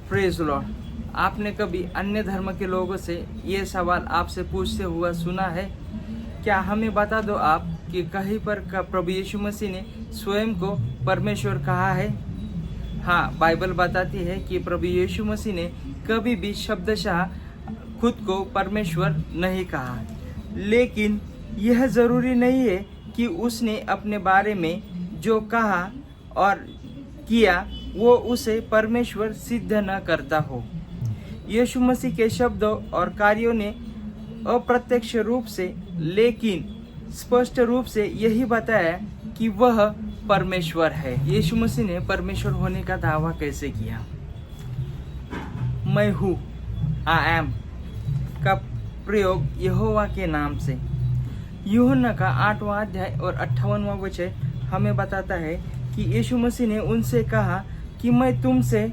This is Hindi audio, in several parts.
Praise Lord. आपने कभी अन्य धर्म के लोगों से ये सवाल आपसे पूछते हुआ सुना है? क्या हमें बता दो आप कि कहीं पर प्रभु यीशु मसीह ने स्वयं को परमेश्वर कहा है? हाँ, बाइबल बताती है कि प्रभु यीशु मसीह ने कभी भी शब्दशः खुद को परमेश्वर नहीं कहा, लेकिन यह ज़रूरी नहीं है कि उसने अपने बारे में जो कहा और किया वो उसे परमेश्वर सिद्ध न करता हो। यीशु मसीह के शब्दों और कार्यों ने अप्रत्यक्ष रूप से लेकिन स्पष्ट रूप से यही बताया कि वह परमेश्वर है। यीशु मसीह ने परमेश्वर होने का दावा कैसे किया? मैं हूँ, आई एम का प्रयोग यहोवा के नाम से। यूहन्ना का 8वां अध्याय और 58वां वचन हमें बताता है कि यीशु मसीह ने उनसे कहा कि मैं तुमसे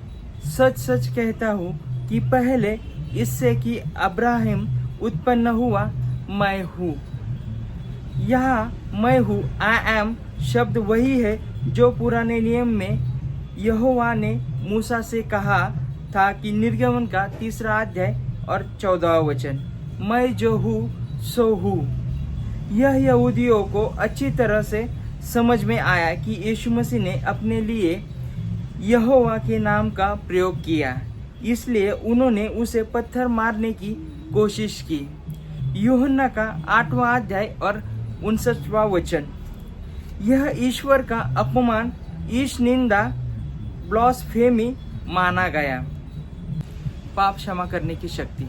सच सच कहता हूँ कि पहले इससे कि अब्राहम उत्पन्न हुआ मैं हूँ। यहाँ मैं हूँ, आई एम शब्द वही है जो पुराने नियम में यहोवा ने मूसा से कहा था कि निर्गमन का 3 अध्याय और 14वां वचन, मैं जो हूँ सो हूँ। यह यहूदियों को अच्छी तरह से समझ में आया कि यीशु मसीह ने अपने लिए यहोवा के नाम का प्रयोग किया, इसलिए उन्होंने उसे पत्थर मारने की कोशिश की। यूहन्ना का 8वां अध्याय और 59वां वचन, यह ईश्वर का अपमान, ईश निंदा, ब्लास्फेमी माना गया। पाप क्षमा करने की शक्ति।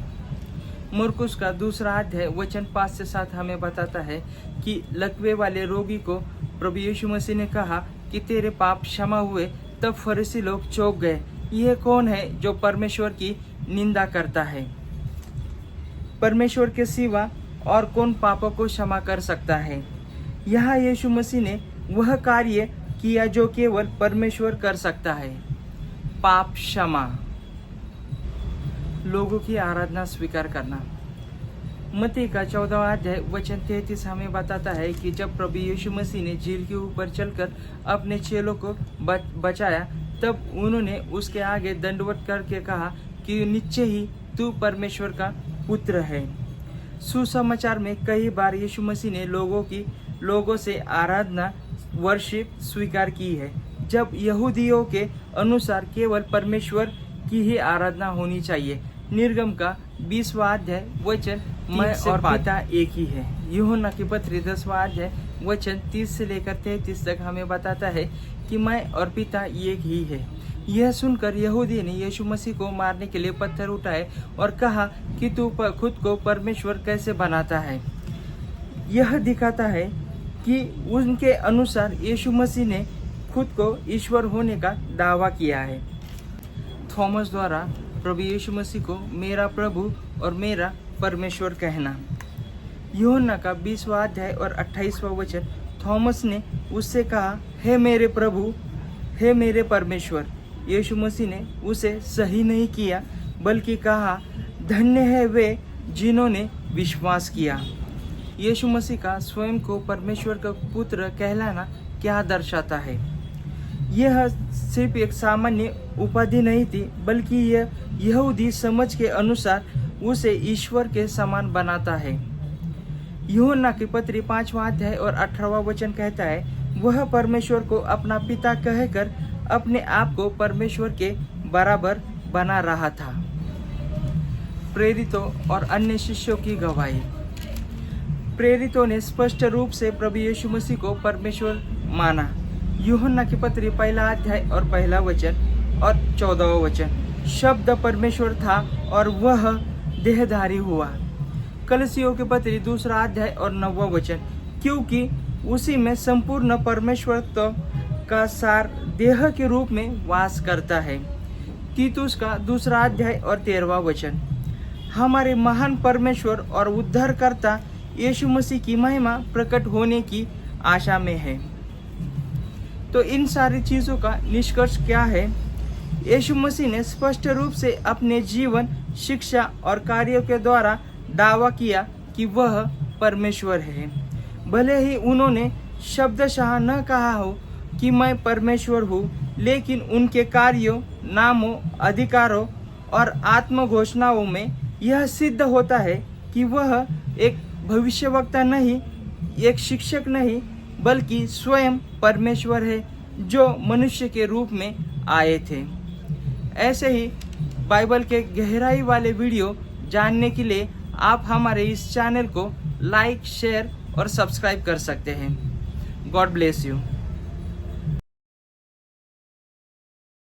मरकुस का 2 अध्याय वचन 5 से 7 हमें बताता है कि लकवे वाले रोगी को प्रभु यीशु मसीह ने कहा कि तेरे पाप क्षमा हुए। तब फरीसी लोग चौंक गए, यह कौन है जो परमेश्वर की निंदा करता है? परमेश्वर के सिवा और कौन पापों को क्षमा कर सकता है? यहाँ यीशु मसीह ने वह कार्य किया जो केवल परमेश्वर कर सकता है, पाप क्षमा। लोगों की आराधना स्वीकार करना। मत्ती का 14वां अध्याय वचन 33 हमें बताता है कि जब प्रभु यीशु मसीह ने झील के ऊपर चलकर अपने चेलों को बचाया, तब उन्होंने उसके आगे दंडवत करके कहा कि निश्चय ही तू परमेश्वर का पुत्र है। सुसमाचार में कई बार यीशु मसीह ने लोगों से आराधना वर्शिप स्वीकार की है, जब यहूदियों के अनुसार केवल परमेश्वर की ही आराधना होनी चाहिए। निर्गम का 20वां अध्याय वचन, मैं और पिता एक ही है। यूहन्ना की पत्री 10वां अध्याय वचन 30 से लेकर 33 तक हमें बताता है कि मैं और पिता एक ही है। यह सुनकर यहूदी ने यीशु मसीह को मारने के लिए पत्थर उठाए और कहा कि तू खुद को परमेश्वर कैसे बनाता है। यह दिखाता है कि उनके अनुसार यीशु मसीह ने खुद को ईश्वर होने का दावा किया है। थॉमस द्वारा प्रभु यीशु मसीह को मेरा प्रभु और मेरा परमेश्वर कहना। यूहन्ना का 20वां अध्याय और 28वां वचन, थॉमस ने उससे कहा, हे मेरे प्रभु, हे मेरे परमेश्वर। यीशु मसीह ने उसे सही नहीं किया, बल्कि कहा, धन्य है वे जिन्होंने विश्वास किया। यीशु मसीह का स्वयं को परमेश्वर का पुत्र कहलाना क्या दर्शाता है? यह सिर्फ एक सामान्य उपाधि नहीं थी, बल्कि यह यहूदी समझ के अनुसार उसे ईश्वर के समान बनाता है। यूहन्ना की पत्री 5वां अध्याय और 18वां वचन कहता है, वह परमेश्वर को अपना पिता कहकर अपने आप को परमेश्वर के बराबर बना रहा था। प्रेरितों और अन्य शिष्यों की गवाही। प्रेरितों ने स्पष्ट रूप से प्रभु यीशु मसीह को परमेश्वर माना। यूहन्ना की पत्री 1 अध्याय और 1 वचन और 14वां वचन, शब्द परमेश्वर था और वह देहधारी हुआ। कलसियों की पत्री 2 अध्याय और 9वां वचन, क्योंकि उसी में संपूर्ण परमेश्वरत्व का सार देह के रूप में वास करता है। तीतुस का 2 अध्याय और 13वां वचन, हमारे महान परमेश्वर और उद्धारकर्ता यीशु मसीह की महिमा प्रकट होने की आशा में है। तो इन सारी चीज़ों का निष्कर्ष क्या है? यीशु मसीह ने स्पष्ट रूप से अपने जीवन, शिक्षा और कार्यों के द्वारा दावा किया कि वह परमेश्वर है। भले ही उन्होंने शब्दशः न कहा हो, कि मैं परमेश्वर हूँ, लेकिन उनके कार्यों, नामों, अधिकारों और आत्मघोषणाओं में यह सिद्ध होता है कि वह एक भविष्यवक्ता नहीं, एक शिक्षक नहीं, बल्कि स्वयं परमेश्वर है जो मनुष्य के रूप में आए थे। ऐसे ही बाइबल के गहराई वाले वीडियो जानने के लिए आप हमारे इस चैनल को लाइक, शेयर और सब्सक्राइब कर सकते हैं। God bless you.